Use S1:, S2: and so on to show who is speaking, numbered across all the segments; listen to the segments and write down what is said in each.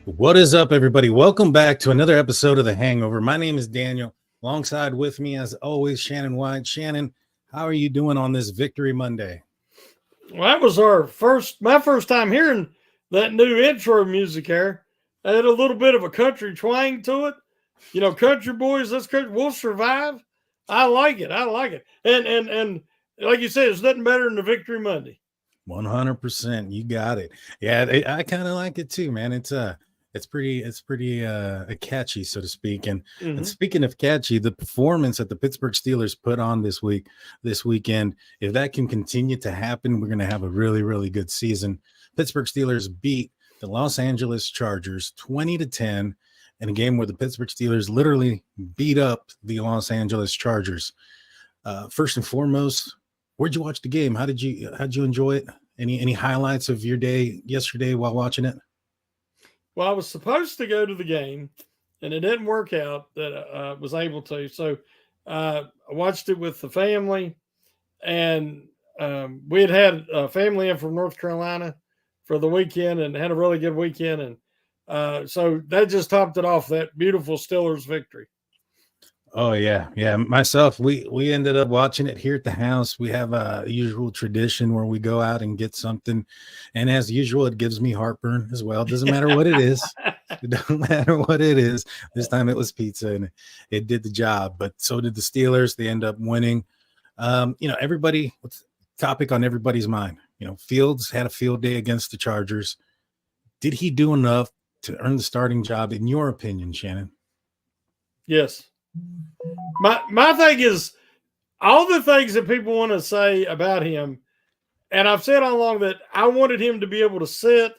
S1: What is up, everybody? Welcome back to another episode of The Hangover. My name is Daniel. Alongside with me, as always, Shannon White. Shannon, how are you doing on this Victory Monday?
S2: Well, that was my first time hearing that new intro music here. It had a little bit of a country twang to it. You know, country boys, we'll survive. I like it. I like it. And like you said, it's nothing better than the Victory Monday.
S1: 100%. You got it. Yeah, I kind of like it too, man. It's pretty catchy, so to speak. And speaking of catchy, the performance that the Pittsburgh Steelers put on this weekend, if that can continue to happen, we're going to have a really, really good season. Pittsburgh Steelers beat the Los Angeles Chargers 20-10 in a game where the Pittsburgh Steelers literally beat up the Los Angeles Chargers. First and foremost, where'd you watch the game? How'd you enjoy it? Any highlights of your day yesterday while watching it?
S2: Well, I was supposed to go to the game, and it didn't work out that I was able to. So I watched it with the family, and we had a family in from North Carolina for the weekend and had a really good weekend. And so that just topped it off, that beautiful Steelers victory.
S1: Oh yeah. Myself, we ended up watching it here at the house. We have a usual tradition where we go out and get something, and as usual, it gives me heartburn as well. It doesn't matter what it is. It doesn't matter what it is. This time it was pizza, and it did the job. But so did the Steelers. They end up winning. Everybody. What's the topic on everybody's mind? Fields had a field day against the Chargers. Did he do enough to earn the starting job, in your opinion, Shannon?
S2: Yes. My thing is, all the things that people want to say about him, and I've said all along that I wanted him to be able to sit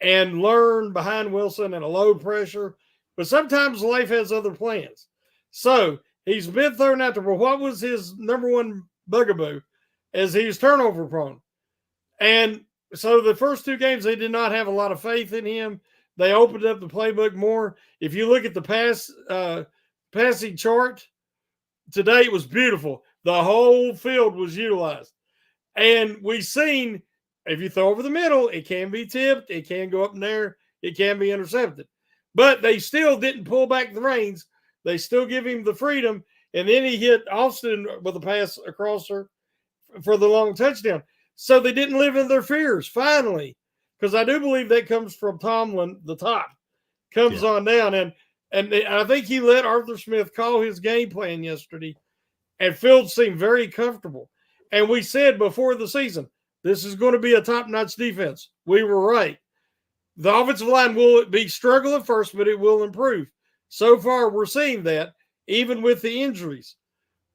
S2: and learn behind Wilson in a low pressure, but sometimes life has other plans. So he's been thrown out there. Well, what was his number one bugaboo? As he was turnover prone. And so the first two games, they did not have a lot of faith in him. They opened up the playbook more. If you look at the passing chart today, it was beautiful. The whole field was utilized. And we've seen, if you throw over the middle, it can be tipped, it can go up in there, it can be intercepted. But they still didn't pull back the reins. They still give him the freedom. And then he hit Austin with a pass across her for the long touchdown. So they didn't live in their fears, finally. Because I do believe that comes from Tomlin, the top. Comes on down. And I think he let Arthur Smith call his game plan yesterday, and Fields seemed very comfortable. And we said before the season, this is going to be a top-notch defense. We were right. The offensive line will be struggle at first, but it will improve. So far, we're seeing that, even with the injuries.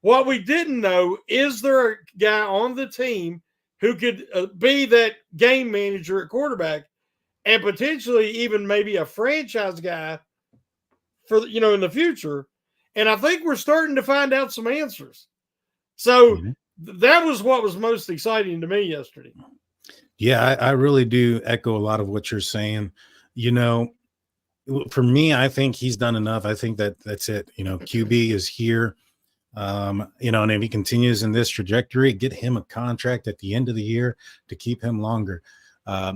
S2: What we didn't know, is there a guy on the team who could be that game manager at quarterback and potentially even maybe a franchise guy for in the future? And I think we're starting to find out some answers. So that was what was most exciting to me yesterday.
S1: Yeah, I really do echo a lot of what you're saying. For me, I think he's done enough. I think that's it. QB is here. And if he continues in this trajectory, get him a contract at the end of the year to keep him longer.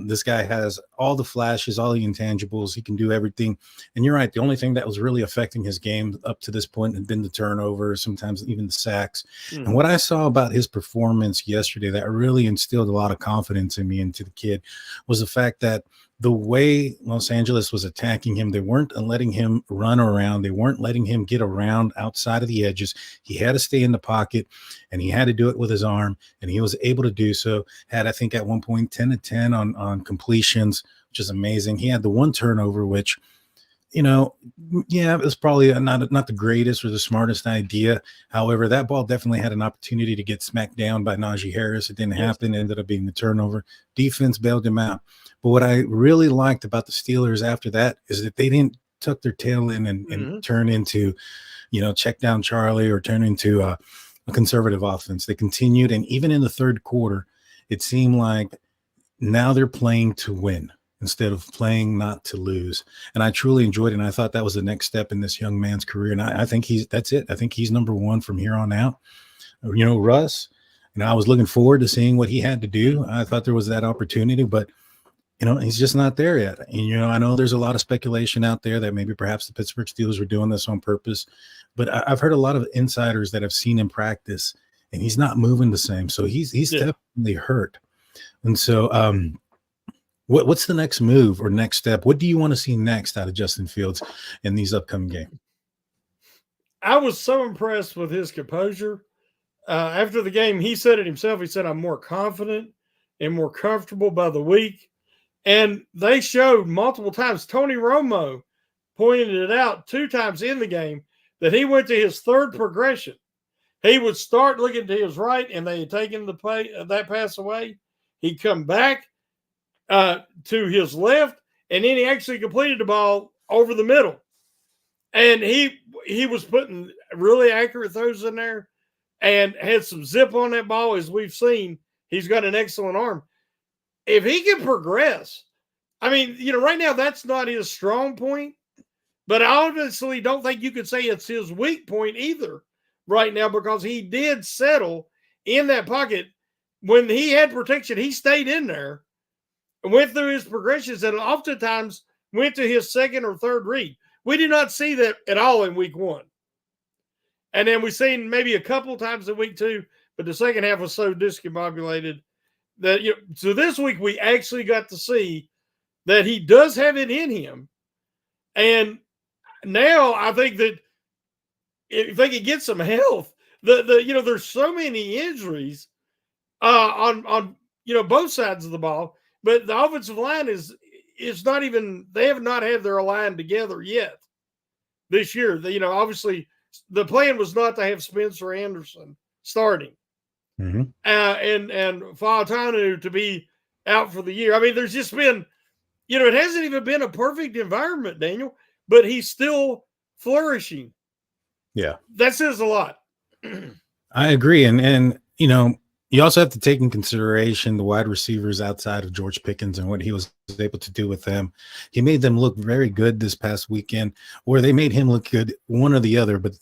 S1: This guy has all the flashes, all the intangibles. He can do everything. And you're right. The only thing that was really affecting his game up to this point had been the turnovers, sometimes even the sacks. And what I saw about his performance yesterday that really instilled a lot of confidence in me and to the kid was the fact that the way Los Angeles was attacking him, they weren't letting him run around. They weren't letting him get around outside of the edges. He had to stay in the pocket, and he had to do it with his arm, and he was able to do so. Had, I think, at one point 10-10 on completions, which is amazing. He had the one turnover, which, it was probably not the greatest or the smartest idea. However, that ball definitely had an opportunity to get smacked down by Najee Harris. It didn't happen. It ended up being the turnover. Defense bailed him out. But what I really liked about the Steelers after that is that they didn't tuck their tail in and turn into, check down Charlie or turn into a conservative offense. They continued, and even in the third quarter, it seemed like now they're playing to win instead of playing not to lose. And I truly enjoyed it, and I thought that was the next step in this young man's career. And I think that's it. I think he's number one from here on out. Russ, I was looking forward to seeing what he had to do. I thought there was that opportunity, but he's just not there yet. And, I know there's a lot of speculation out there that maybe perhaps the Pittsburgh Steelers were doing this on purpose, but I've heard a lot of insiders that have seen him practice, and he's not moving the same. So he's definitely hurt. And so, what's the next move or next step? What do you want to see next out of Justin Fields in these upcoming games?
S2: I was so impressed with his composure. After the game, he said it himself. He said, "I'm more confident and more comfortable by the week." And they showed multiple times. Tony Romo pointed it out 2 times in the game that he went to his third progression. He would start looking to his right, and they had taken that pass away. He'd come back to his left, and then he actually completed the ball over the middle. And he was putting really accurate throws in there and had some zip on that ball, as we've seen. He's got an excellent arm. If he can progress, I mean, right now that's not his strong point, but I obviously don't think you could say it's his weak point either right now, because he did settle in that pocket. When he had protection, he stayed in there and went through his progressions, and oftentimes went to his second or third read. We did not see that at all in week 1. And then we've seen maybe a couple times in week 2, but the second half was so discombobulated that, so this week we actually got to see that he does have it in him. And now I think that if they could get some health, there's so many injuries on both sides of the ball, but the offensive line is not even, they have not had their line together yet this year. Obviously the plan was not to have Spencer Anderson starting.
S1: Mm-hmm.
S2: And Fautanu to be out for the year. I mean, there's just been, it hasn't even been a perfect environment, Daniel, but he's still flourishing.
S1: Yeah.
S2: That says a lot.
S1: I agree. And you also have to take in consideration the wide receivers outside of George Pickens and what he was able to do with them. He made them look very good this past weekend, or they made him look good, one or the other. But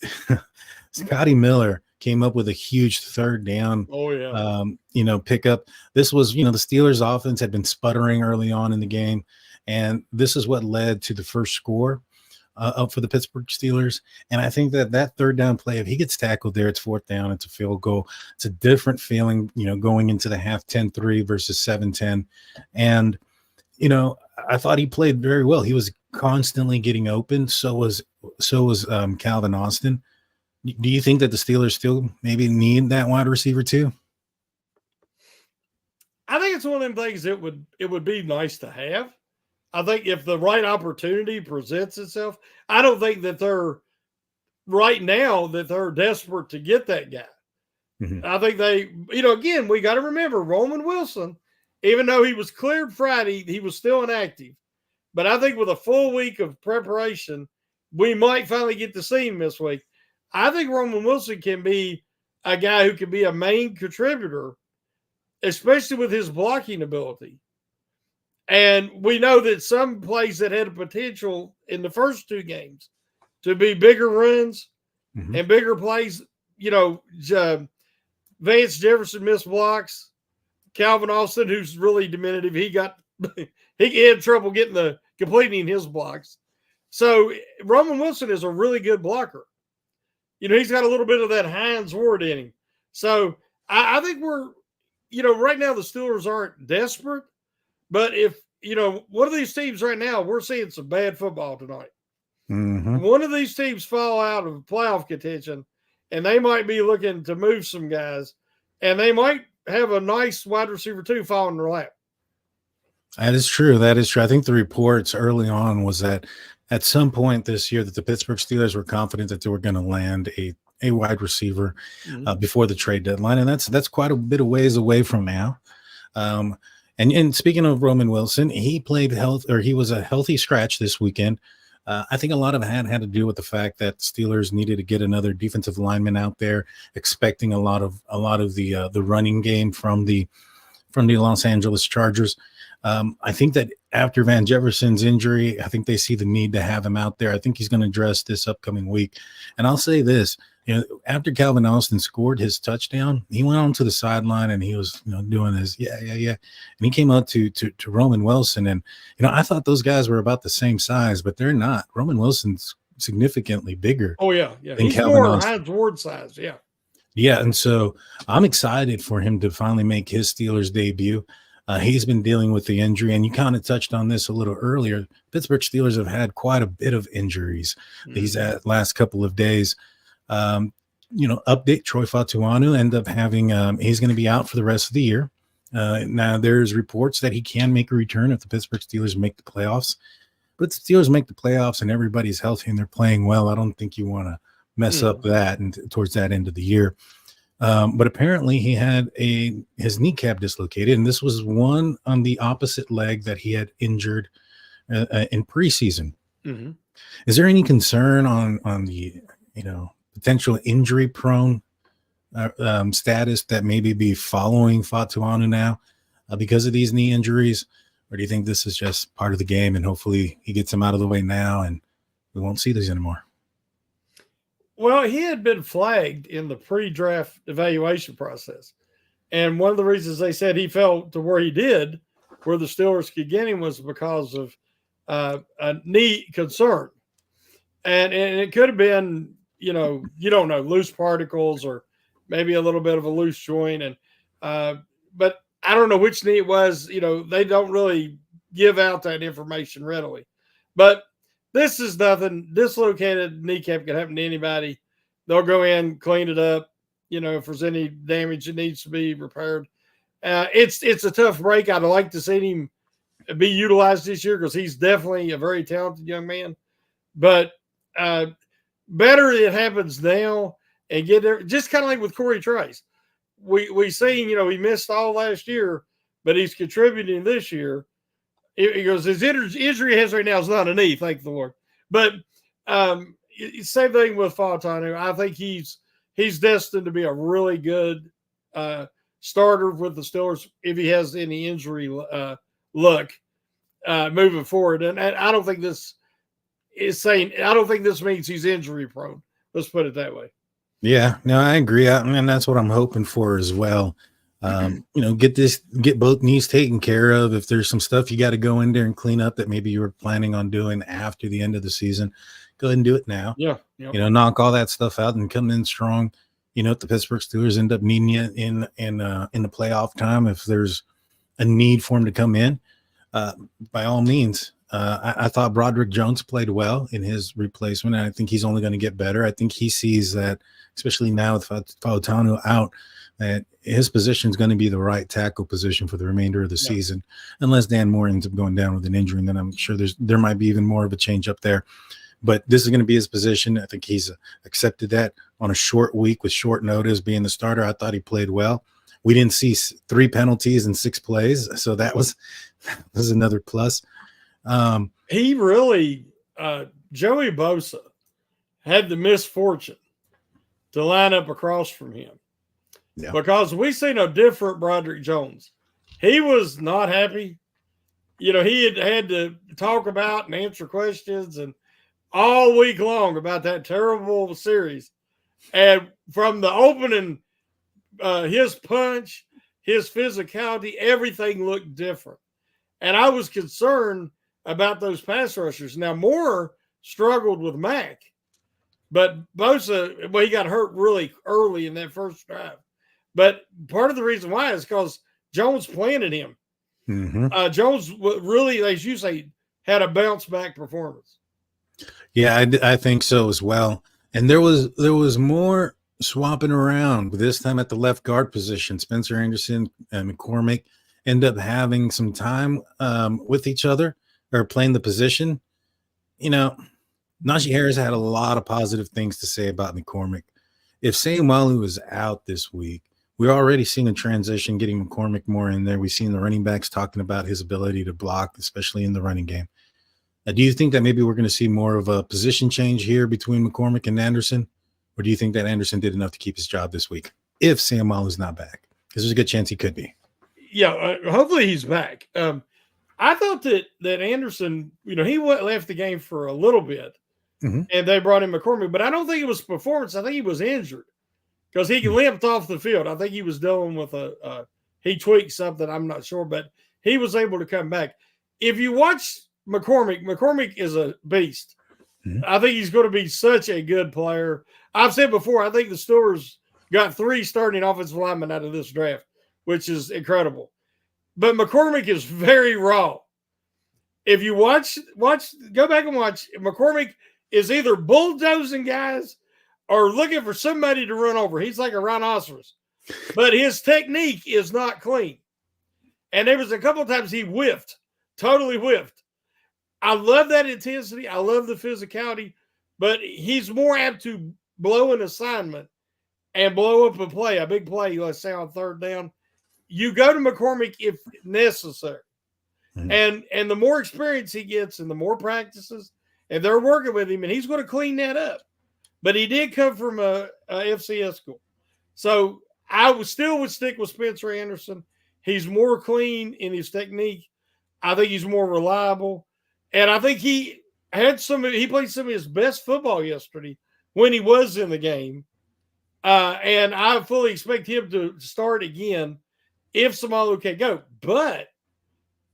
S1: Scotty Miller came up with a huge third down pickup. This was, the Steelers offense had been sputtering early on in the game, and this is what led to the first score up for the Pittsburgh Steelers. And I think that third down play, if he gets tackled there, it's 4th down, it's a field goal. It's a different feeling, going into the half 10-3 versus 7-10. And, I thought he played very well. He was constantly getting open. So was Calvin Austin. Do you think that the Steelers still maybe need that wide receiver too?
S2: I think it's one of them things it would be nice to have. I think if the right opportunity presents itself, I don't think that they're right now that they're desperate to get that guy. Mm-hmm. I think they, again, we got to remember Roman Wilson, even though he was cleared Friday, he was still inactive. But I think with a full week of preparation, we might finally get to see him this week. I think Roman Wilson can be a guy who can be a main contributor, especially with his blocking ability. And we know that some plays that had a potential in the first 2 games to be bigger runs and bigger plays, Vance Jefferson missed blocks. Calvin Austin, who's really diminutive, he had trouble completing his blocks. So Roman Wilson is a really good blocker. He's got a little bit of that Hines Ward in him. So I think we're, right now the Steelers aren't desperate. But if, one of these teams right now, we're seeing some bad football tonight. Mm-hmm. One of these teams fall out of playoff contention, and they might be looking to move some guys, and they might have a nice wide receiver too fall in their lap.
S1: That is true. I think the reports early on was that at some point this year that the Pittsburgh Steelers were confident that they were going to land a wide receiver before the trade deadline, and that's quite a bit of ways away from now. And speaking of Roman Wilson, he was a healthy scratch this weekend. I think a lot of it had to do with the fact that Steelers needed to get another defensive lineman out there, expecting a lot of the running game from the Los Angeles Chargers. I think that after Van Jefferson's injury, I think they see the need to have him out there. I think he's going to address this upcoming week. And I'll say this, after Calvin Austin scored his touchdown, he went on to the sideline and he was, doing his, yeah. And he came up to Roman Wilson. And, I thought those guys were about the same size, but they're not. Roman Wilson's significantly bigger.
S2: Oh, yeah.
S1: Than
S2: He's
S1: Calvin
S2: more
S1: Austin.
S2: Hines Ward size. Yeah.
S1: Yeah. And so I'm excited for him to finally make his Steelers debut. He's been dealing with the injury, and you kind of touched on this a little earlier. Pittsburgh Steelers have had quite a bit of injuries these last couple of days. Update Troy Fatuanu ended up having he's going to be out for the rest of the year. Now there's reports that he can make a return if the Pittsburgh Steelers make the playoffs. But the Steelers make the playoffs and everybody's healthy and they're playing well. I don't think you want to mess up that and towards that end of the year. But apparently he had his kneecap dislocated, and this was one on the opposite leg that he had injured in preseason.
S2: Mm-hmm.
S1: Is there any concern on the potential injury prone status that maybe be following Fatuanu now because of these knee injuries, or do you think this is just part of the game and hopefully he gets them out of the way now and we won't see these anymore?
S2: Well, he had been flagged in the pre-draft evaluation process. And one of the reasons they said he fell to where he did, where the Steelers could get him, was because of a knee concern. And it could have been, you don't know, loose particles or maybe a little bit of a loose joint. And but I don't know which knee it was. They don't really give out that information readily. But this is nothing. Dislocated kneecap can happen to anybody. They'll go in, clean it up. If there's any damage that needs to be repaired. It's a tough break. I'd like to see him be utilized this year because he's definitely a very talented young man. But better it happens now and get there. Just kind of like with Corey Trice. We seen, he missed all last year, but he's contributing this year. He goes, his injury he has right now is not a knee, thank the Lord. But same thing with Fatuanu. I think he's destined to be a really good starter with the Steelers if he has any injury luck moving forward. And I don't think this means he's injury prone. Let's put it that way.
S1: Yeah, no, I agree. And that's what I'm hoping for as well. Get both knees taken care of. If there's some stuff you got to go in there and clean up that maybe you were planning on doing after the end of the season, go ahead and do it now.
S2: Yeah. Yep.
S1: Knock all that stuff out and come in strong. If the Pittsburgh Steelers end up needing you in the playoff time, if there's a need for him to come in, by all means. I thought Broderick Jones played well in his replacement, and I think he's only going to get better. I think he sees that, especially now with Fatuanu out, that his position is going to be the right tackle position for the remainder of the season, unless Dan Moore ends up going down with an injury, and then I'm sure there might be even more of a change up there. But this is going to be his position. I think he's accepted that on a short week with short notice being the starter. I thought he played well. We didn't see 3 penalties in 6 plays, so that was another plus.
S2: He really, Joey Bosa had the misfortune to line up across from him because we seen a different Broderick Jones. He was not happy. He had to talk about and answer questions and all week long about that terrible series. And from the opening, his punch, his physicality, everything looked different. And I was concerned about those pass rushers. Now, Moore struggled with Mack, but Bosa, he got hurt really early in that first drive. But part of the reason why is because Jones planted him.
S1: Mm-hmm.
S2: Jones really, as you say, had a bounce back performance.
S1: Yeah, I think so as well. And there was more swapping around this time at the left guard position. Spencer Anderson and McCormick end up having some time with each other or playing the position. Najee Harris had a lot of positive things to say about McCormick. If Samuelu was out this week, we're already seeing a transition, getting McCormick more in there. We've seen the running backs talking about his ability to block, especially in the running game. Do you think that maybe we're going to see more of a position change here between McCormick and Anderson? Or do you think that Anderson did enough to keep his job this week if Samuelu's not back? Because there's a good chance he could be.
S2: Yeah, hopefully he's back. I thought that Anderson, he left the game for a little bit, and they brought in McCormick. But I don't think it was performance. I think he was injured because he limped off the field. I think he was dealing with he tweaked something. I'm not sure, but he was able to come back. If you watch McCormick is a beast. I think he's going to be such a good player. I've said before, I think the Steelers got 3 starting offensive linemen out of this draft, which is incredible. But McCormick is very raw. If you watch, go back and watch. McCormick is either bulldozing guys or looking for somebody to run over. He's like a rhinoceros. But his technique is not clean. And there was a couple of times he whiffed, totally whiffed. I love that intensity. I love the physicality, but he's more apt to blow an assignment and blow up a play, a big play, let's say on 3rd down. You go to McCormick if necessary. And the more experience he gets and the more practices, and they're working with him, and he's going to clean that up. But he did come from a FCS school. So I would stick with Spencer Anderson. He's more clean in his technique. I think he's more reliable. And I think he played some of his best football yesterday when he was in the game. And I fully expect him to start again if Samalu can go. But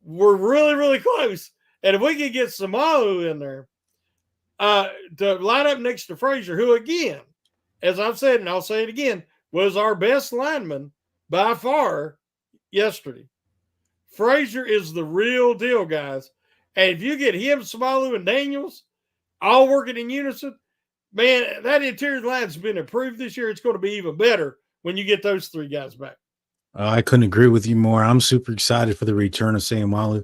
S2: we're really, really close. And if we can get Samalu in there to line up next to Frazier, who, again, as I've said, and I'll say it again, was our best lineman by far yesterday. Frazier is the real deal, guys. And if you get him, Samalu, and Daniels all working in unison, man, that interior line's been improved this year. It's going to be even better when you get those 3 guys back.
S1: I couldn't agree with you more. I'm super excited for the return of Samalu.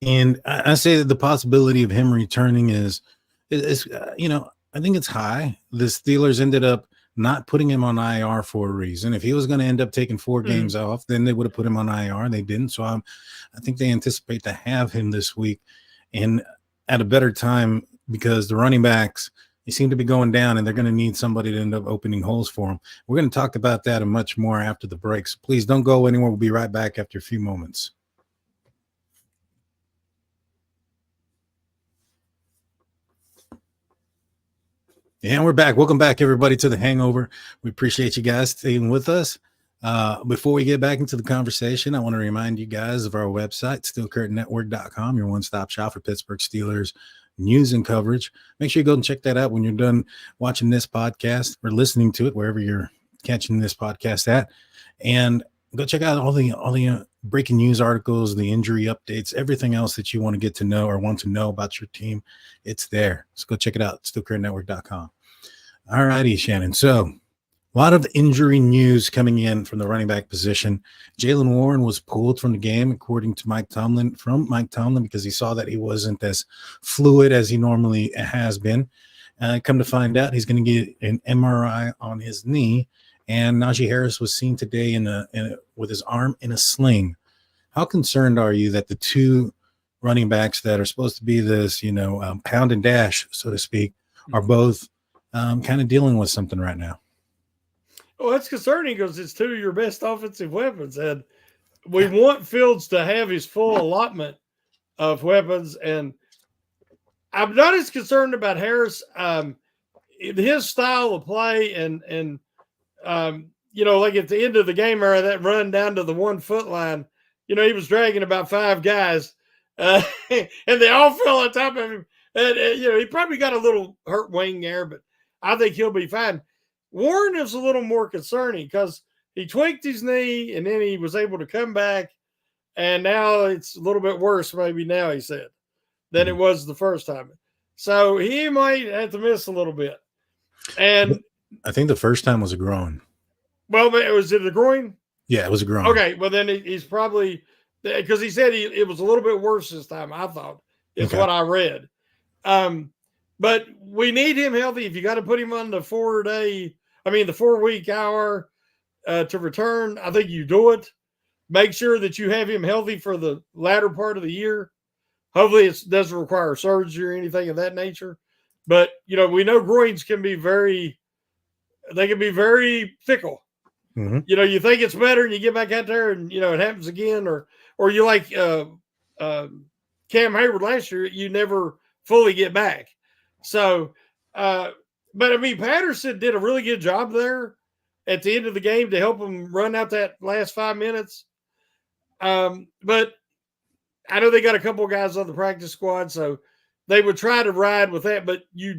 S1: And I say that the possibility of him returning is I think it's high. The Steelers ended up not putting him on IR for a reason. If he was going to end up taking 4 games off, then they would have put him on IR. They didn't. So I think they anticipate to have him this week and at a better time because the running backs, they seem to be going down and they're going to need somebody to end up opening holes for them. We're going to talk about that and much more after the break. So please don't go anywhere. We'll be right back after a few moments. And we're back. Welcome back, everybody, to the Hangover. We appreciate you guys staying with us. Before we get back into the conversation, I want to remind you guys of our website, steelcurtainnetwork.com, your one-stop shop for Pittsburgh Steelers news and coverage. Make sure you go and check that out when you're done watching this podcast or listening to it, wherever you're catching this podcast at. And go check out all the breaking news articles, the injury updates, everything else that you want to get to know or want to know about your team. It's there. So go check it out, steelcurtainnetwork.com. All righty, Shannon. So a lot of injury news coming in from the running back position. Jaylen Warren was pulled from the game, according to Mike Tomlin, because he saw that he wasn't as fluid as he normally has been. Come to find out, he's going to get an MRI on his knee. And Najee Harris was seen today with his arm in a sling. How concerned are you that the 2 running backs that are supposed to be this, pound and dash, so to speak, are both kind of dealing with something right now?
S2: Well, that's concerning because it's 2 of your best offensive weapons. And we want Fields to have his full allotment of weapons. And I'm not as concerned about Harris. His style of play and like at the end of the game or that run down to the 1 foot line, he was dragging about 5 guys and they all fell on top of him. And, he probably got a little hurt wing there, but I think he'll be fine. Warren is a little more concerning because he tweaked his knee and then he was able to come back. And now it's a little bit worse, maybe now, he said, than it was the first time. So he might have to miss a little bit. And
S1: I think the first time was a groin.
S2: Well, was it a groin?
S1: Yeah, it was a groin.
S2: Okay, well, then he's probably – because he said it was a little bit worse this time, I thought, is what I read. But we need him healthy. If you got to put him on the 4-week hour to return, I think you do it. Make sure that you have him healthy for the latter part of the year. Hopefully it doesn't require surgery or anything of that nature. But, we know groins can be very fickle.
S1: Mm-hmm.
S2: You think it's better and you get back out there and, it happens again. Or you like Cam Hayward last year, you never fully get back. So But I mean, Patterson did a really good job there at the end of the game to help them run out that last 5 minutes. But I know they got a couple of guys on the practice squad, so they would try to ride with that. But you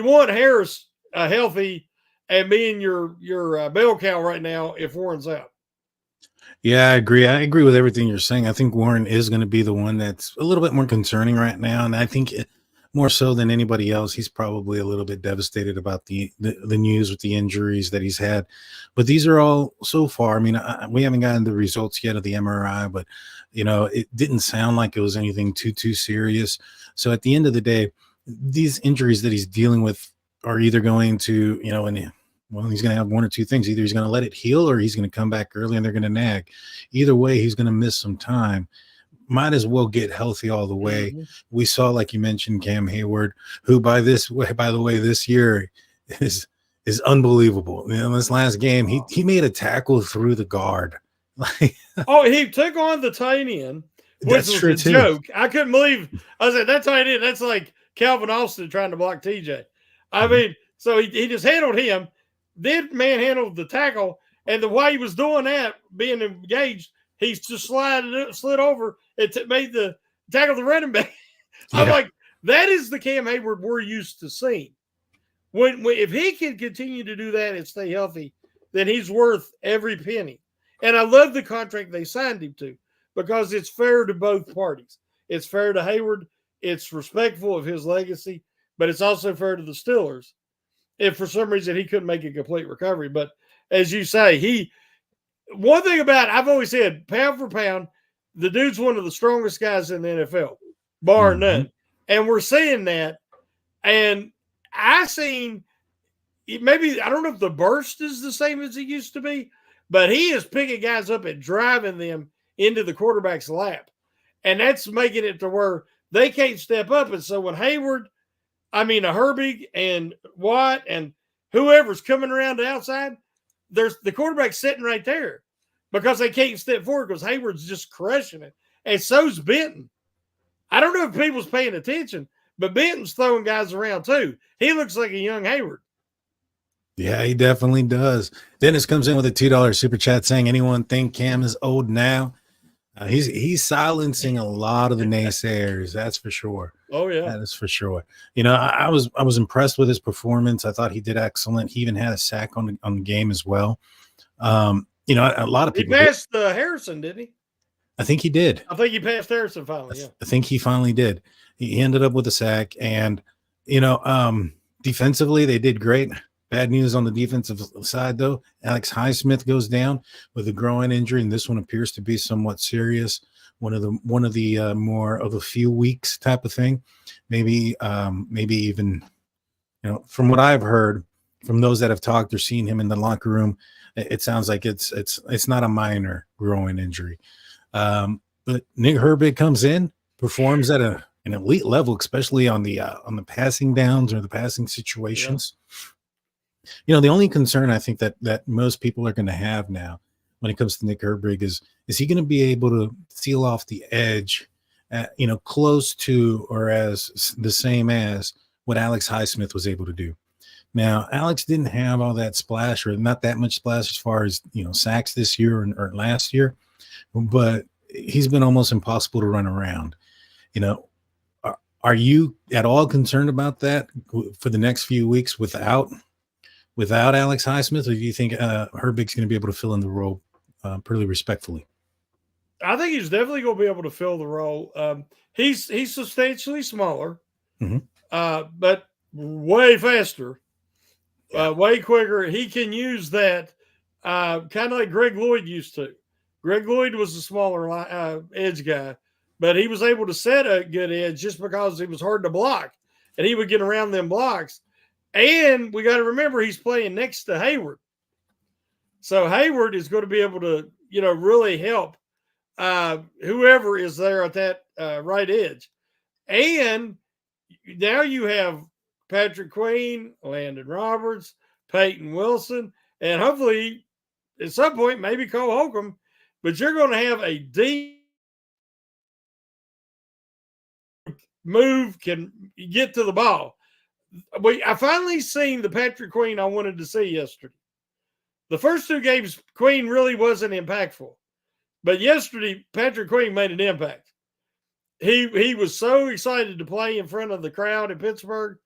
S2: want Harris healthy and being your bell cow right now if Warren's out.
S1: Yeah, I agree. I agree with everything you're saying. I think Warren is going to be the one that's a little bit more concerning right now, and I think more so than anybody else, he's probably a little bit devastated about the news with the injuries that he's had. But these are all so far. I mean, we haven't gotten the results yet of the MRI, but it didn't sound like it was anything too serious. So at the end of the day, these injuries that he's dealing with are either going to, and well, he's going to have one or two things. Either he's going to let it heal or he's going to come back early and they're going to nag. Either way, he's going to miss some time. Might as well get healthy all the way.
S2: Mm-hmm.
S1: We saw, like you mentioned, Cam Hayward, who by the way, this year is unbelievable. This last game, he made a tackle through the guard.
S2: Oh, he took on the tight end, which was a joke. I couldn't believe. I said, that tight end, that's like Calvin Austin trying to block TJ. I mean, so he just handled him, then manhandled the tackle, and the way he was doing that, being engaged, he just slid over and made the tackle the running back. I'm like, that is the Cam Hayward we're used to seeing. When if he can continue to do that and stay healthy, then he's worth every penny. And I love the contract they signed him to because it's fair to both parties. It's fair to Hayward. It's respectful of his legacy, but it's also fair to the Steelers if for some reason he couldn't make a complete recovery. But as you say, one thing about it, I've always said, pound for pound, the dude's one of the strongest guys in the NFL, bar none. And we're seeing that. And I seen maybe, I don't know if the burst is the same as it used to be, but he is picking guys up and driving them into the quarterback's lap. And that's making it to where they can't step up. And so when Hayward, Herbig and Watt and whoever's coming around the outside, there's the quarterback sitting right there because they can't step forward because Hayward's just crushing it. And so's Benton. I don't know if people's paying attention, but Benton's throwing guys around too. He looks like a young Hayward.
S1: Yeah, he definitely does. Dennis comes in with a $2 super chat saying, anyone think Cam is old now? He's silencing a lot of the naysayers. That's for sure.
S2: Oh yeah,
S1: that is for sure. I was impressed with his performance. I thought he did excellent. He even had a sack on the game as well. A lot of people.
S2: He passed Harrison, didn't he?
S1: I think he did.
S2: I think he passed Harrison finally. Yeah.
S1: I think he finally did. He ended up with a sack, and defensively they did great. Bad news on the defensive side, though. Alex Highsmith goes down with a groin injury, and this one appears to be somewhat serious. One of the more of a few weeks type of thing. Maybe even, from what I've heard from those that have talked or seen him in the locker room, it sounds like it's not a minor groin injury. But Nick Herbig comes in, performs at an elite level, especially on the passing downs or the passing situations. Yeah. The only concern I think that most people are going to have now when it comes to Nick Herbig is he going to be able to seal off the edge, close to or as the same as what Alex Highsmith was able to do. Now, Alex didn't have all that splash or not that much splash as far as, sacks this year or last year, but he's been almost impossible to run around. Are you at all concerned about that for the next few weeks without Alex Highsmith, or do you think Herbig's going to be able to fill in the role pretty respectfully?
S2: I think he's definitely going to be able to fill the role. He's substantially smaller, but way faster, way quicker. He can use that kind of like Greg Lloyd used to. Greg Lloyd was a smaller edge guy, but he was able to set a good edge just because it was hard to block, and he would get around them blocks. And we got to remember he's playing next to Hayward. So Hayward is going to be able to, really help whoever is there at that right edge. And now you have Patrick Queen, Landon Roberts, Peyton Wilson, and hopefully at some point maybe Cole Holcomb. But you're going to have a deep move, can get to the ball. I finally seen the Patrick Queen I wanted to see yesterday. The first two games, Queen really wasn't impactful. But yesterday, Patrick Queen made an impact. He was so excited to play in front of the crowd in Pittsburgh.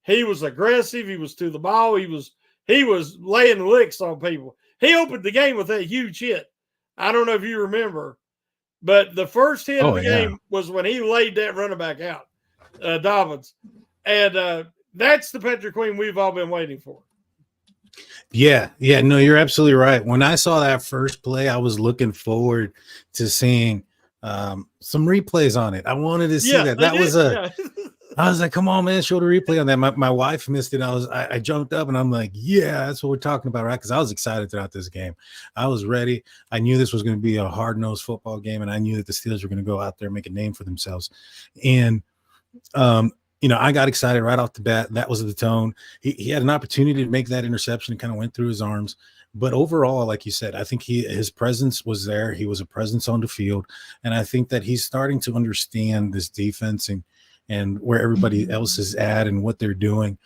S2: He was aggressive. He was to the ball. He was laying licks on people. He opened the game with that huge hit. I don't know if you remember, but the first hit of the game was when he laid that running back out, Dobbins. And that's the Patrick Queen we've all been waiting for.
S1: Yeah. No, you're absolutely right. When I saw that first play, I was looking forward to seeing some replays on it. I wanted to see that. That was I was like, come on, man, show the replay on that. My wife missed it. I jumped up and I'm like, yeah, that's what we're talking about, right? Because I was excited throughout this game. I was ready. I knew this was going to be a hard-nosed football game, and I knew that the Steelers were going to go out there and make a name for themselves. And I got excited right off the bat. That was the tone. He had an opportunity to make that interception. It kind of went through his arms. But overall, like you said, I think his presence was there. He was a presence on the field. And I think that he's starting to understand this defense and where everybody else is at and what they're doing.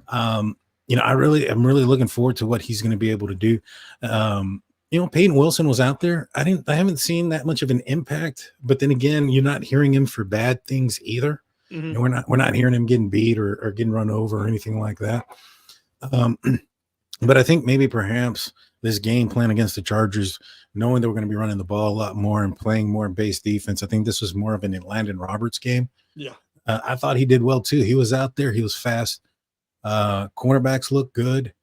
S1: I'm really looking forward to what he's going to be able to do. Peyton Wilson was out there. I haven't seen that much of an impact, but then again, you're not hearing him for bad things either. Mm-hmm. We're not hearing him getting beat or getting run over or anything like that. But I think maybe perhaps this game plan against the Chargers, knowing that we're going to be running the ball a lot more and playing more base defense, I think this was more of an Landon Roberts game.
S2: Yeah.
S1: I thought he did well too. He was out there. He was fast. Cornerbacks look good.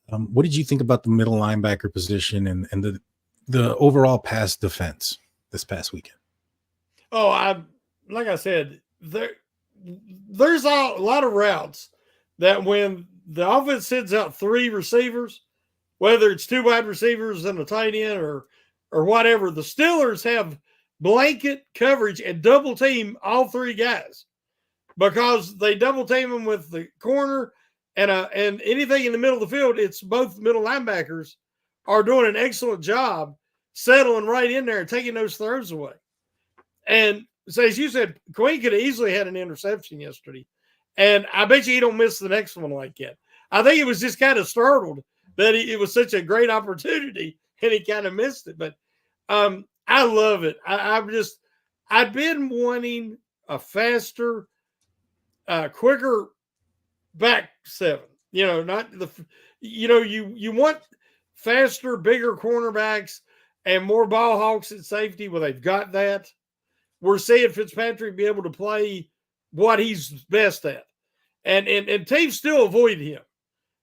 S1: What did you think about the middle linebacker position and the overall pass defense this past weekend?
S2: Oh, like I said, there's a lot of routes that when the offense sends out three receivers, whether it's two wide receivers and a tight end or whatever, the Steelers have blanket coverage and double team all three guys because they double team them with the corner and anything in the middle of the field. It's both middle linebackers are doing an excellent job settling right in there and taking those throws away. And so, as you said, Queen could have easily had an interception yesterday. And I bet you he don't miss the next one like that. I think it was just kind of startled that it was such a great opportunity and he kind of missed it. But I love it. I've been wanting a faster, quicker back seven. You want faster, bigger cornerbacks and more ball hawks at safety. Well, they've got that. We're seeing Fitzpatrick be able to play what he's best at. And teams still avoid him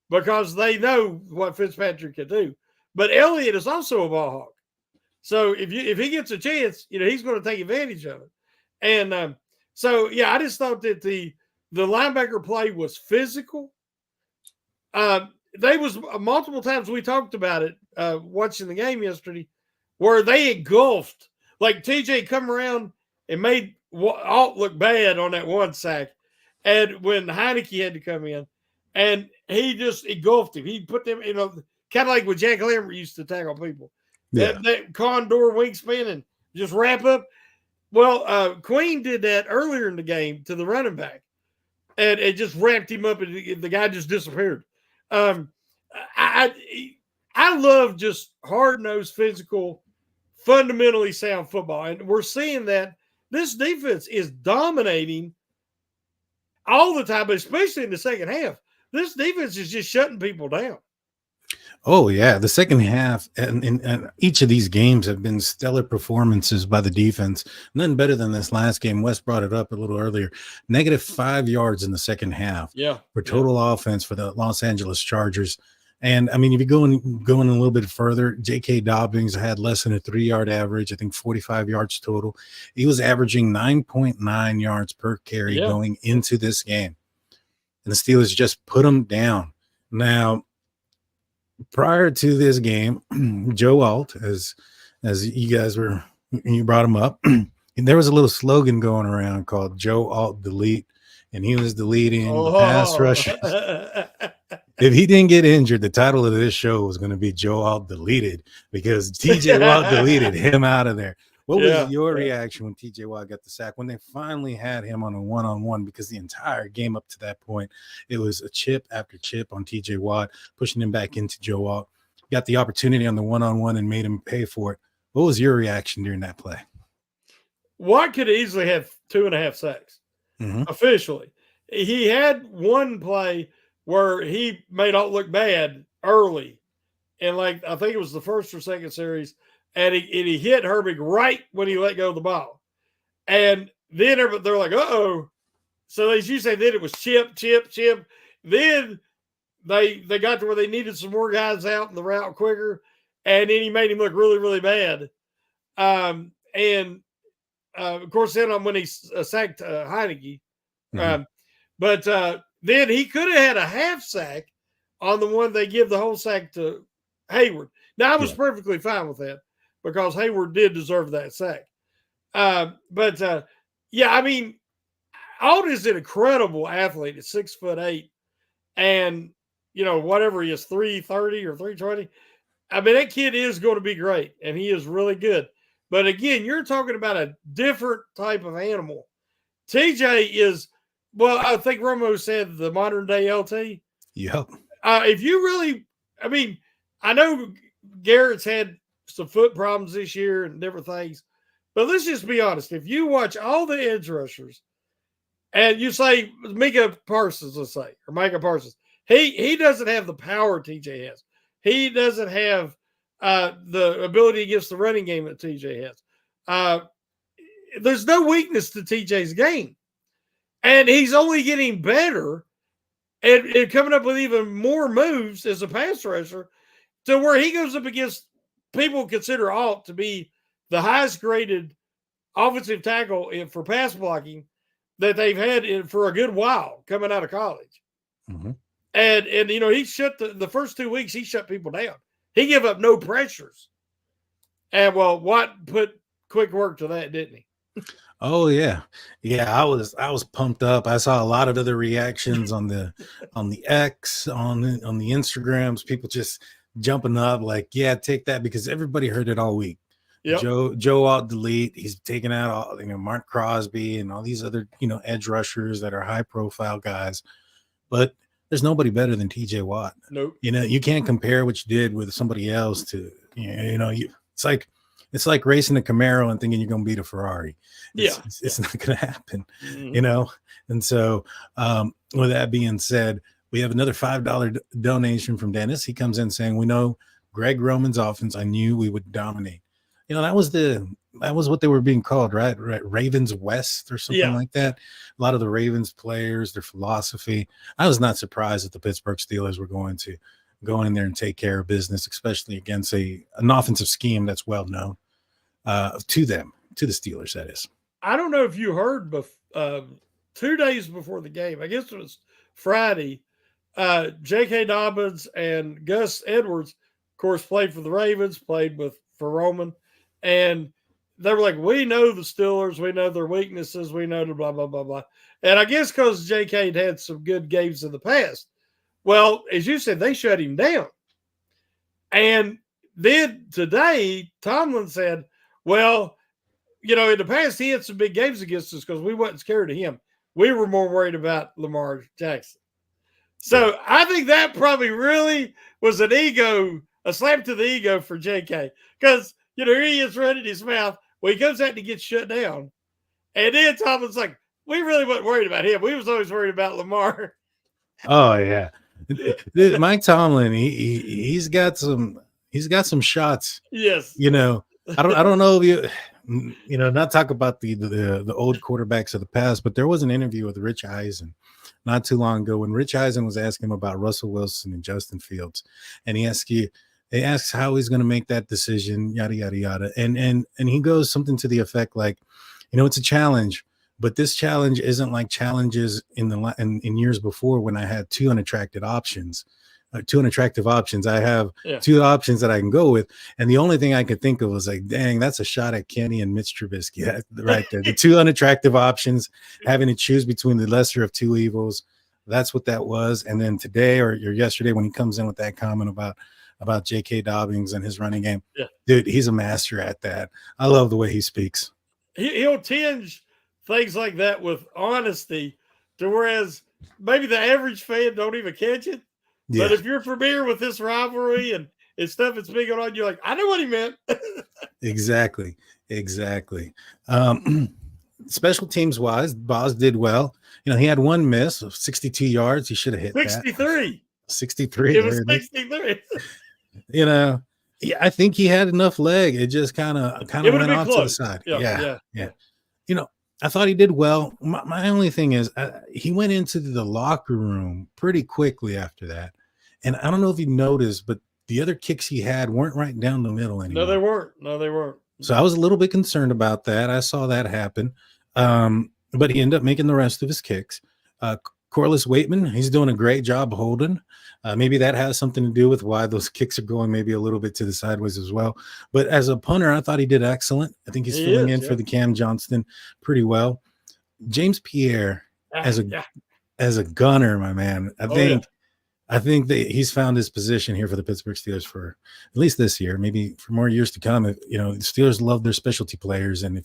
S2: because they know what Fitzpatrick can do. But Elliott is also a ball hawk. So if he gets a chance, he's going to take advantage of it. And I just thought that the linebacker play was physical. They was multiple times we talked about it watching the game yesterday where they engulfed. Like TJ come around and made Alt look bad on that one sack. And when Heineke had to come in, and he just engulfed him. He put them, kind of like when Jack Lambert used to tackle people. Yeah. That condor wingspan and just wrap up. Well, Queen did that earlier in the game to the running back. And it just wrapped him up, and the guy just disappeared. I love just hard-nosed, physical, fundamentally sound football. And we're seeing that this defense is dominating all the time, but especially in the second half. This defense is just shutting people down.
S1: Oh, yeah. The second half and each of these games have been stellar performances by the defense. Nothing better than this last game. Wes brought it up a little earlier. -5 yards in the second half for total offense for the Los Angeles Chargers. And, I mean, if you're going a little bit further, J.K. Dobbins had less than a 3-yard average, I think 45 yards total. He was averaging 9.9 yards per carry going into this game. And the Steelers just put him down. Now, prior to this game, Joe Alt, as you brought him up, and there was a little slogan going around called Joe Alt Delete, and he was deleting the pass rushers. If he didn't get injured, the title of this show was going to be Joe Alt Deleted because TJ Watt deleted him out of there. What was
S2: Yeah,
S1: your
S2: yeah.
S1: reaction when TJ Watt got the sack, when they finally had him on a one-on-one? Because the entire game up to that point, it was a chip after chip on TJ Watt, pushing him back into Joe Watt. Got the opportunity on the one-on-one and made him pay for it. What was your reaction during that play?
S2: Watt could easily have 2.5 sacks
S1: Mm-hmm.
S2: officially. He had one play where he made all look bad early, and like I think it was the first or second series, and he hit Herbig right when he let go of the ball, and then they're like, "Uh-oh." So as you say, then it was chip, chip, chip. Then they got to where they needed some more guys out in the route quicker, and then he made him look really, really bad. And of course, then when he sacked Heineke,
S1: Mm-hmm.
S2: but then he could have had a half sack on the one they give the whole sack to Hayward. Now I was perfectly fine with that because Hayward did deserve that sack. But yeah, I mean, Alden is an incredible athlete at 6'8", and whatever he is, 330 or 320. I mean, that kid is going to be great, and he is really good. But again, you're talking about a different type of animal. TJ is, well, I think Romo said the modern day LT.
S1: Yep.
S2: If you really, I mean, I know Garrett's had some foot problems this year and different things, but let's just be honest. If you watch all the edge rushers and you say Micah Parsons, let's say, or Micah Parsons, he doesn't have the power TJ has. He doesn't have the ability against the running game that TJ has. There's no weakness to TJ's game. And he's only getting better and coming up with even more moves as a pass rusher to where he goes up against people consider Alt to be the highest graded offensive tackle for pass blocking that they've had for a good while coming out of college.
S1: Mm-hmm.
S2: And he shut the first 2 weeks, he shut people down. He gave up no pressures. And well, Watt put quick work to that, didn't he?
S1: Oh yeah. I was pumped up. I saw a lot of other reactions on the X, on the Instagrams, people just jumping up like, yeah, take that, because everybody heard it all week. Yep. Joe out delete. He's taking out all, Mark Crosby and all these other, edge rushers that are high profile guys. But there's nobody better than TJ Watt.
S2: Nope.
S1: You can't compare what you did with somebody else to, it's like racing a Camaro and thinking you're going to beat a Ferrari. It's not going to happen,
S2: Mm-hmm.
S1: And so with that being said, we have another $5 donation from Dennis. He comes in saying, we know Greg Roman's offense. I knew we would dominate. That was what they were being called, right? Ravens West or something like that. A lot of the Ravens players, their philosophy. I was not surprised that the Pittsburgh Steelers were going to go in there and take care of business, especially against an offensive scheme that's well known to the Steelers, that is.
S2: I don't know if you heard, but 2 days before the game, I guess it was Friday, J.K. Dobbins and Gus Edwards, of course, played for the Ravens, played for Roman, and they were like, we know the Steelers, we know their weaknesses, we know the blah, blah, blah, blah. And I guess because J.K. had some good games in the past. Well, as you said, they shut him down. And then today, Tomlin said, well, in the past, he had some big games against us because we wasn't scared of him. We were more worried about Lamar Jackson. So I think that probably really was a slap to the ego for JK. Because, here he is running his mouth. Well, he goes out and he gets shut down. And then Tomlin's like, we really wasn't worried about him. We was always worried about Lamar.
S1: Oh, yeah. Mike Tomlin, he's got some shots.
S2: Yes.
S1: I don't know if not talk about the old quarterbacks of the past, but there was an interview with Rich Eisen not too long ago when Rich Eisen was asking him about Russell Wilson and Justin Fields, and he asks how he's going to make that decision, yada yada yada, and he goes something to the effect like, it's a challenge, but this challenge isn't like challenges in years before when I had two unattractive options. I have two options that I can go with. And the only thing I could think of was like, dang, that's a shot at Kenny and Mitch Trubisky right there. The two unattractive options, having to choose between the lesser of two evils. That's what that was. And then today or yesterday, when he comes in with that comment about about J.K. Dobbins and his running game.
S2: Yeah.
S1: Dude, he's a master at that. I love the way he speaks.
S2: He'll tinge things like that with honesty, to whereas maybe the average fan don't even catch it.
S1: Yeah,
S2: But if you're familiar with this rivalry and stuff that's big on, you're like, I know what he meant.
S1: exactly. Special teams wise, Boz did well. He had one miss of 62 yards. He should have hit
S2: 63.
S1: that. 63.
S2: It was 63.
S1: Yeah, I think he had enough leg. It just kind of went off to the side. Yeah. I thought he did well. My only thing is he went into the locker room pretty quickly after that. And I don't know if you noticed, but the other kicks he had weren't right down the middle anymore.
S2: No, they weren't.
S1: So I was a little bit concerned about that. I saw that happen. But he ended up making the rest of his kicks. Corliss Waitman, he's doing a great job holding. Maybe that has something to do with why those kicks are going maybe a little bit to the sideways as well. But as a punter, I thought he did excellent. I think he's filling in for the Cam Johnston pretty well. James Pierre, as a gunner, my man, I think that he's found his position here for the Pittsburgh Steelers for at least this year, maybe for more years to come. The Steelers love their specialty players, and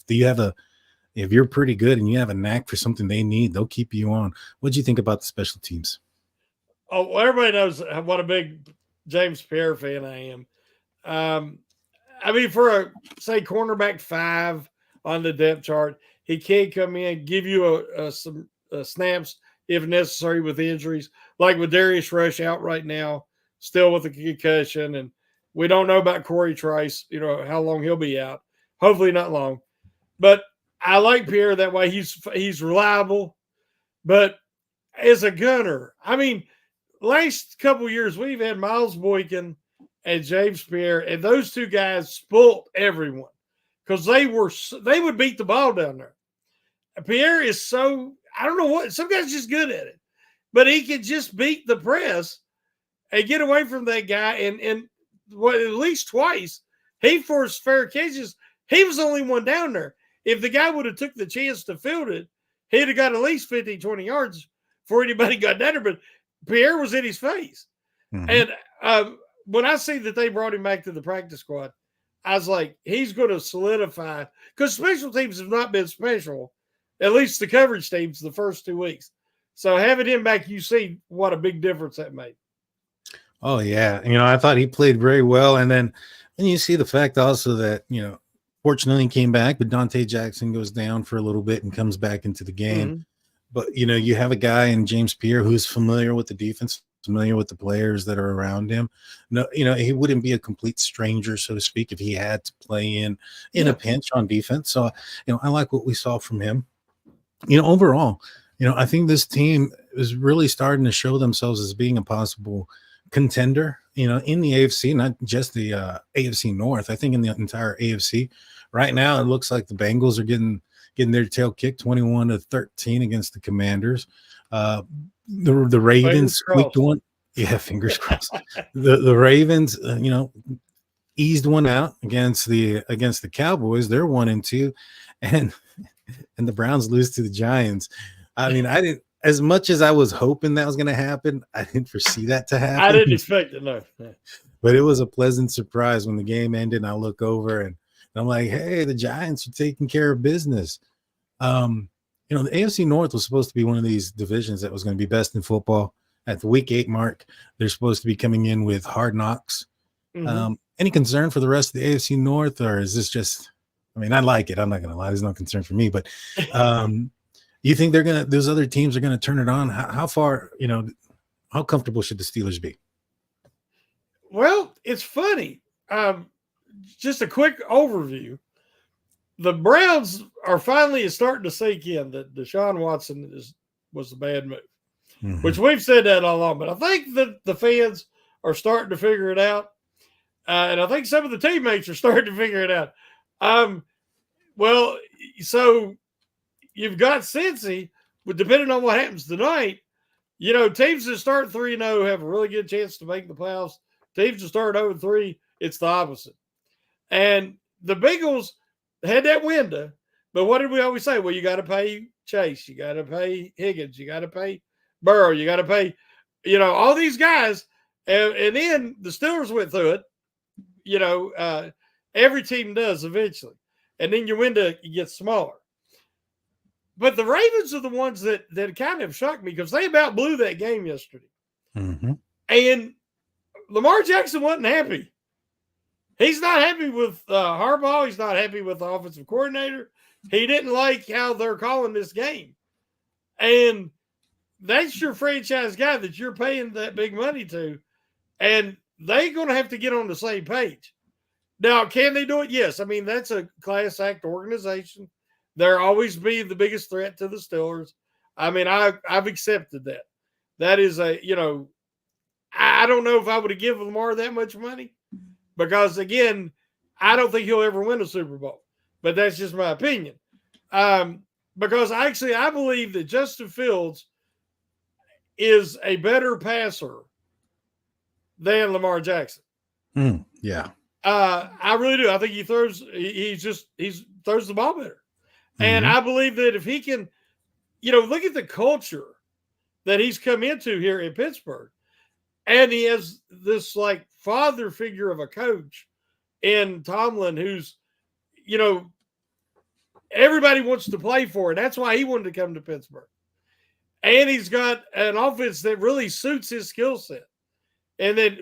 S1: if you're pretty good and you have a knack for something they need, they'll keep you on. What do you think about the special teams?
S2: Oh, well, everybody knows what a big James Pierre fan I am. I mean, for a, say, cornerback 5 on the depth chart, he can come in, give you some snaps if necessary with injuries, like with Darius Rush out right now, still with a concussion. And we don't know about Corey Trice, how long he'll be out. Hopefully not long. But I like Pierre that way. He's reliable. But as a gunner, I mean, last couple of years, we've had Miles Boykin and James Pierre, and those two guys spoilt everyone because they would beat the ball down there. Pierre is so, I don't know what, some guys just good at it, but he can just beat the press and get away from that guy. And at least twice, he forced fair catches. He was the only one down there. If the guy would have took the chance to field it, he'd have got at least 15, 20 yards before anybody got down there. But Pierre was in his face. Mm-hmm. And when I see that they brought him back to the practice squad, I was like, he's going to solidify, because special teams have not been special, at least the coverage teams, the first 2 weeks. So having him back, you see what a big difference that made.
S1: Oh, yeah. I thought he played very well. And then you see the fact also that, fortunately he came back, but Dante Jackson goes down for a little bit and comes back into the game. Mm-hmm. But, you have a guy in James Pierre who's familiar with the defense, familiar with the players that are around him. No, he wouldn't be a complete stranger, so to speak, if he had to play in a pinch on defense. So, I like what we saw from him. Overall, I think this team is really starting to show themselves as being a possible contender, in the AFC, not just the AFC North. I think in the entire AFC right now, it looks like the Bengals are getting their tail kicked 21-13 against the Commanders. The Ravens squeaked one. Yeah, fingers crossed. The Ravens, eased one out against the Cowboys. They're 1-2, and the Browns lose to the Giants. I mean, I didn't, as much as I was hoping that was going to happen, I didn't foresee that to happen.
S2: I didn't expect it, no.
S1: But it was a pleasant surprise when the game ended, and I look over and I'm like, hey, the Giants are taking care of business. The AFC North was supposed to be one of these divisions that was going to be best in football. At the week 8 mark, they're supposed to be coming in with hard knocks. Mm-hmm. Any concern for the rest of the AFC North, or is this just, I mean, I like it. I'm not going to lie. There's no concern for me, but you think those other teams are going to turn it on? How far, how comfortable should the Steelers be?
S2: Well, it's funny. Just a quick overview. The Browns are finally starting to sink in that Deshaun Watson was a bad move, mm-hmm. which we've said that all along. But I think that the fans are starting to figure it out. And I think some of the teammates are starting to figure it out. Well, so you've got Cincy, but depending on what happens tonight, teams that start 3-0 have a really good chance to make the playoffs. Teams that start 0-3, it's the opposite. And the Bengals had that window, but what did we always say? Well, you got to pay Chase, you got to pay Higgins, you got to pay Burrow, you got to pay, all these guys. And then the Steelers went through it. Every team does eventually. And then your window gets smaller. But the Ravens are the ones that kind of shocked me because they about blew that game yesterday.
S1: Mm-hmm.
S2: And Lamar Jackson wasn't happy. He's not happy with Harbaugh. He's not happy with the offensive coordinator. He didn't like how they're calling this game. And that's your franchise guy that you're paying that big money to. And they're going to have to get on the same page. Now, can they do it? Yes. I mean, that's a class act organization. They'll always be the biggest threat to the Steelers. I mean, I've accepted that. That is I don't know if I would have given Lamar that much money because, again, I don't think he'll ever win a Super Bowl. But that's just my opinion. Because I believe that Justin Fields is a better passer than Lamar Jackson.
S1: Yeah.
S2: I really do. I think he throws the ball better. And I believe that if he can, look at the culture that he's come into here in Pittsburgh. And he has this like father figure of a coach in Tomlin who's, everybody wants to play for. And that's why he wanted to come to Pittsburgh. And he's got an offense that really suits his skill set. And then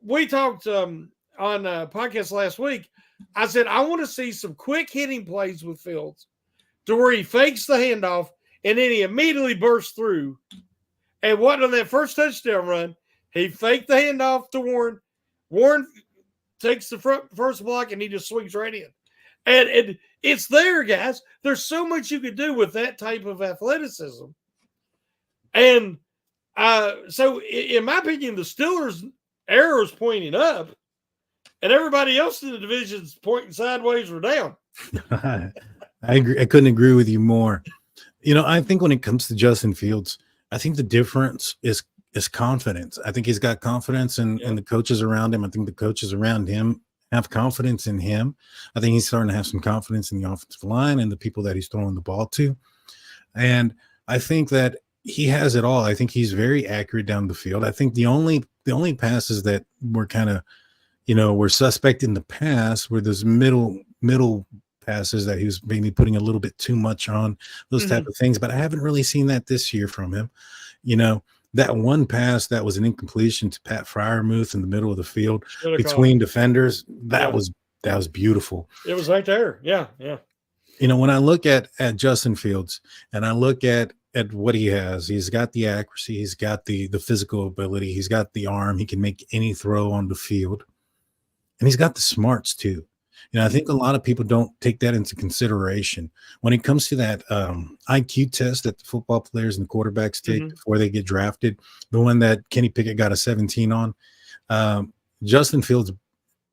S2: we talked on a podcast last week. I said, I want to see some quick hitting plays with Fields to where he fakes the handoff and then he immediately bursts through. And what on that first touchdown run, he faked the handoff to Warren. Warren takes the first block and he just swings right in. And it's there, guys. There's so much you could do with that type of athleticism. And so, in my opinion, the Steelers' arrow is pointing up, and everybody else in the division is pointing sideways or down.
S1: I agree. I couldn't agree with you more. I think when it comes to Justin Fields, I think the difference is confidence. I think he's got confidence in the coaches around him. I think the coaches around him have confidence in him. I think he's starting to have some confidence in the offensive line and the people that he's throwing the ball to. And I think that he has it all. I think he's very accurate down the field. I think the only passes that were kind of, were suspect in the past were those middle passes that he was maybe putting a little bit too much on, those type of things. But I haven't really seen that this year from him. That one pass that was an incompletion to Pat Freiermuth in the middle of the field between defenders, that was beautiful.
S2: It was right there. Yeah. Yeah.
S1: When I look at Justin Fields and I look at what he has, he's got the accuracy, he's got the physical ability, he's got the arm, he can make any throw on the field, and he's got the smarts too. I think a lot of people don't take that into consideration when it comes to that IQ test that the football players and the quarterbacks take before they get drafted. The one that Kenny Pickett got a 17 on. Justin Fields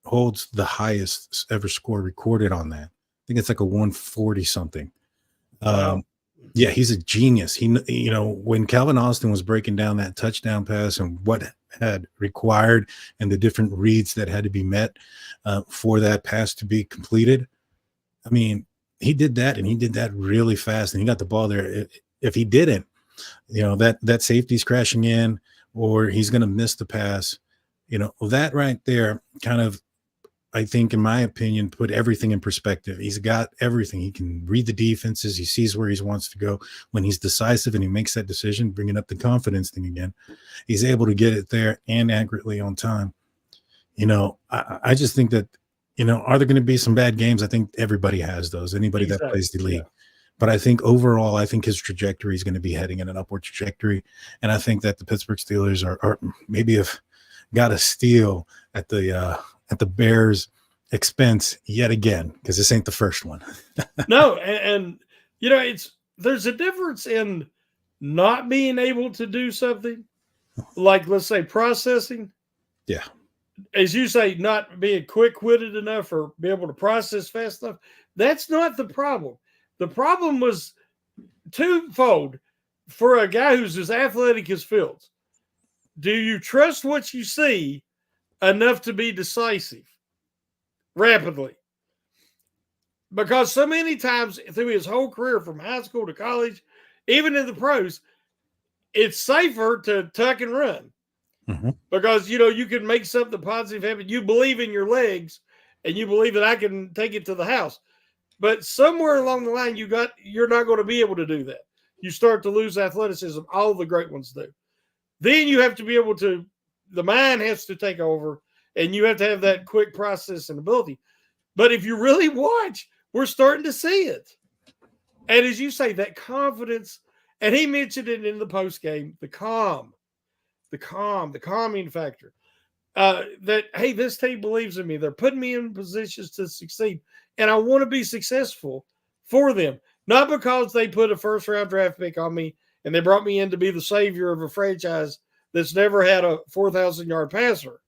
S1: holds the highest ever score recorded on that. I think it's like a 140 something.
S2: Wow.
S1: Yeah, he's a genius. When Calvin Austin was breaking down that touchdown pass and what had required and the different reads that had to be met for that pass to be completed, I mean, he did that, and he did that really fast, and he got the ball there. If he didn't, that safety's crashing in, or he's going to miss the pass. That right there kind of, I think, in my opinion, put everything in perspective. He's got everything. He can read the defenses. He sees where he wants to go. When he's decisive and he makes that decision, bringing up the confidence thing again, he's able to get it there and accurately on time. I just think that, are there going to be some bad games? I think everybody has those, anybody that plays the league. Yeah. But I think overall, his trajectory is going to be heading in an upward trajectory. And I think that the Pittsburgh Steelers are maybe have got a steal at the Bears' expense yet again, because this ain't the first one.
S2: No, and there's a difference in not being able to do something, like let's say processing.
S1: Yeah.
S2: As you say, not being quick-witted enough or be able to process fast enough. That's not the problem. The problem was twofold for a guy who's as athletic as Fields. Do you trust what you see enough to be decisive rapidly? Because so many times through his whole career, from high school to college, even in the pros, it's safer to tuck and run. because you can make something positive happen. You believe in your legs, and you believe that I can take it to the house. But somewhere along the line, you're not going to be able to do that. You start to lose athleticism. All the great ones do. Then you have to be able to. The mind has to take over, and you have to have that quick processing ability. But if you really watch, we're starting to see it. And as you say, that confidence, and he mentioned it in the post game, the calming factor. That, hey, this team believes in me. They're putting me in positions to succeed. And I want to be successful for them. Not because they put a first-round draft pick on me and they brought me in to be the savior of a franchise that's never had a 4,000-yard passer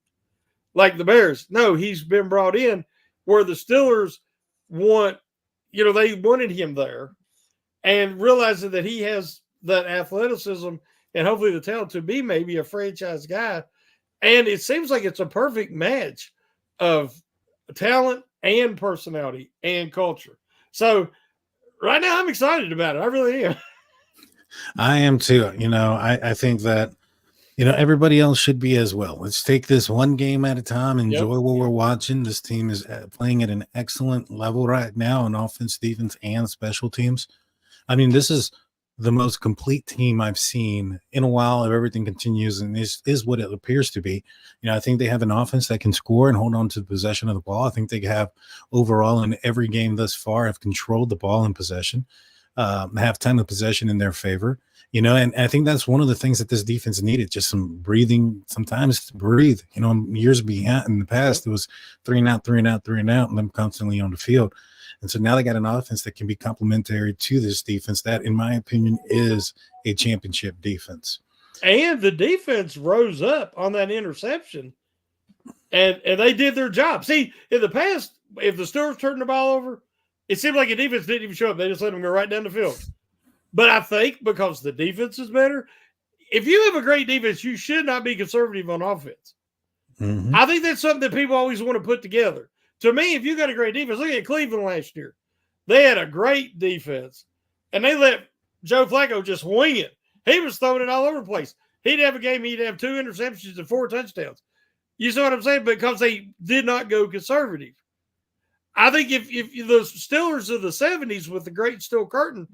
S2: like the Bears. No, he's been brought in where the Steelers they wanted him there, and realizing that he has that athleticism and hopefully the talent to be maybe a franchise guy. And it seems like it's a perfect match of talent and personality and culture. So right now I'm excited about it. I really am.
S1: I am too. I think that, everybody else should be as well. Let's take this one game at a time, enjoy what we're watching. This team is playing at an excellent level right now on offense, defense, and special teams. I mean, this is the most complete team I've seen in a while. If everything continues, and this is what it appears to be. I think they have an offense that can score and hold on to the possession of the ball. I think they have overall in every game thus far have controlled the ball in possession, have time of possession in their favor. And I think that's one of the things that this defense needed, just some breathing, sometimes to breathe. Years behind in the past, it was 3 and out, 3 and out, 3 and out, and them constantly on the field. And so now they got an offense that can be complementary to this defense that, in my opinion, is a championship defense.
S2: And the defense rose up on that interception, and they did their job. See, in the past, if the Steelers turned the ball over, it seemed like the defense didn't even show up. They just let them go right down the field. But I think because the defense is better, if you have a great defense, you should not be conservative on offense.
S1: Mm-hmm.
S2: I think that's something that people always want to put together. To me, if you got a great defense, look at Cleveland last year. They had a great defense, and they let Joe Flacco just wing it. He was throwing it all over the place. He'd have a game, he'd have 2 interceptions and 4 touchdowns. You see what I'm saying? Because they did not go conservative. I think if the Steelers of the 70s with the great Steel Curtain,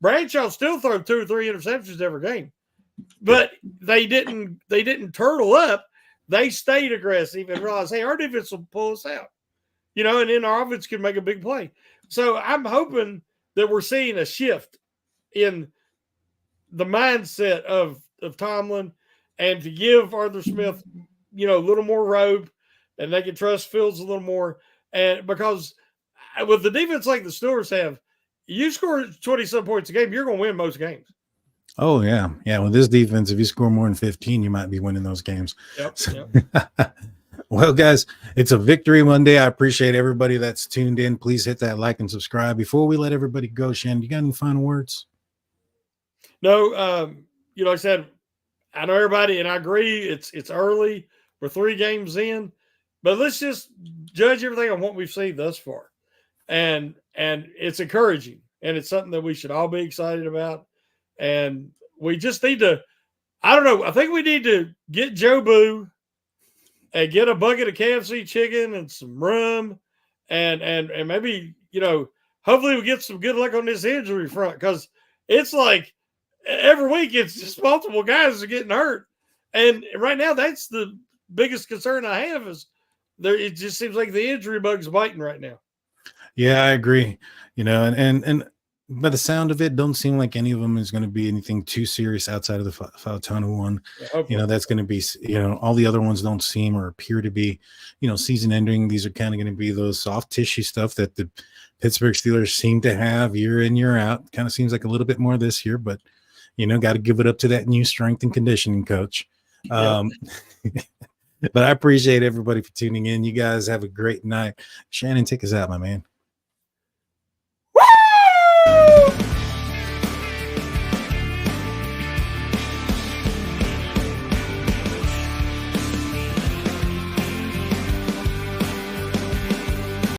S2: Bradshaw still throw 2 or 3 interceptions every game. But they didn't turtle up. They stayed aggressive and realized, hey, our defense will pull us out. And then our offense can make a big play. So I'm hoping that we're seeing a shift in the mindset of Tomlin, and to give Arthur Smith, a little more rope, and they can trust Fields a little more. And because with the defense like the Steelers have, you score 20-some points a game, you're going to win most games.
S1: Oh, yeah. Yeah, with this defense, if you score more than 15, you might be winning those games.
S2: Yep.
S1: Well, guys, it's a victory Monday. I appreciate everybody that's tuned in. Please hit that like and subscribe. Before we let everybody go, Shannon, you got any final words?
S2: No, like I said, I know everybody, and I agree, it's early. We're 3 games in, but let's just judge everything on what we've seen thus far. And it's encouraging, and it's something that we should all be excited about. And we just need to, I don't know, I think we need to get Joe Boo and get a bucket of KFC chicken and some rum, and maybe, hopefully we get some good luck on this injury front, because it's like every week it's just multiple guys are getting hurt. And right now that's the biggest concern I have is it just seems like the injury bug's biting right now.
S1: Yeah, I agree. And by the sound of it, don't seem like any of them is going to be anything too serious outside of the Fautanu one. That's going to be, all the other ones don't seem or appear to be, season ending. These are kind of going to be those soft tissue stuff that the Pittsburgh Steelers seem to have year in, year out. Kind of seems like a little bit more this year, but, got to give it up to that new strength and conditioning coach. But I appreciate everybody for tuning in. You guys have a great night. Shannon, take us out, my man.
S2: Woo!